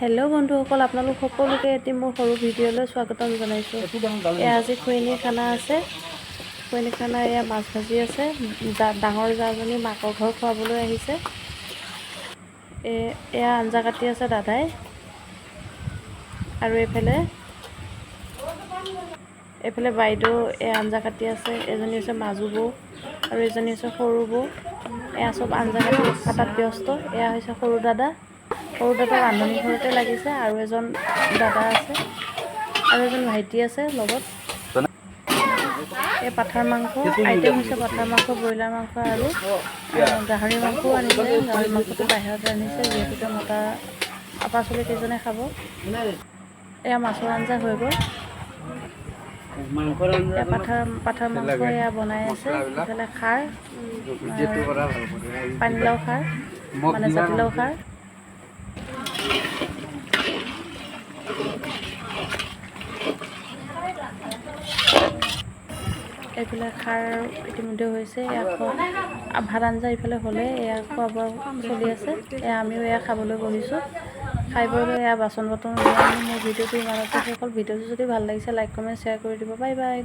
Hello' বন্ধুসকল, আপোনালোক সকলোকে এটি মোৰ সৰু ভিডিঅ'লৈ স্বাগতম জনাইছোঁ। এয়া আজি খৈনী খানা আছে। খৈনী খানা এয়া মাছ ভাজি আছে। ডাঙৰ জাজনী মাকৰ ঘৰ খুৱাবলৈ আহিছে। এয়া আঞ্জা কাটি আছে দাদাই। আৰু এইফালে বাইদেউ এয়া আঞ্জা কাটি আছে। এজনী হৈছে মাজু বৌ আৰু এজনী হৈছে সৰু বৌ। এয়া চব আঞ্জা কাটাত ব্যস্ত। এয়া হৈছে সৰু দাদা ৰান্ধনী ঘৰতে লাগিছে। আৰু এজন দাদা আছে আৰু এজন ভাইটি আছে লগত। এই পাঠাৰ মাংস আইটেম হৈছে পাঠাৰ মাংস, ব্ৰইলাৰ মাংস আৰু গাহৰি মাংসও আনিছে। গাহৰি মাংসটো বাহিৰত আনিছে যিহেতুকে মতা পাচলি কেইজনে খাব। এয়া মাছৰ আঞ্জা হৈ গ'ল। এয়া পাঠাৰ মাংস এয়া বনাই আছে। ইফালে খাৰ, পানীলাও খাৰ মানে জাতিলাও খাৰ। এইফালে খাৰ ইতিমধ্যে হৈছে। আকৌ ভাত আঞ্জা ইফালে হ'লে এয়া খোৱা বোৱা চলি আছে। এয়া আমিও এয়া খাবলৈ বহিছোঁ। খাই বৈ এয়া বাচন বৰ্তন মোৰ ভিডিঅ'টো ইমানতে শেষ হ'ল। ভিডিঅ'টো যদি ভাল লাগিছে লাইক কমেণ্ট শ্বেয়াৰ কৰি দিব। Bye bye.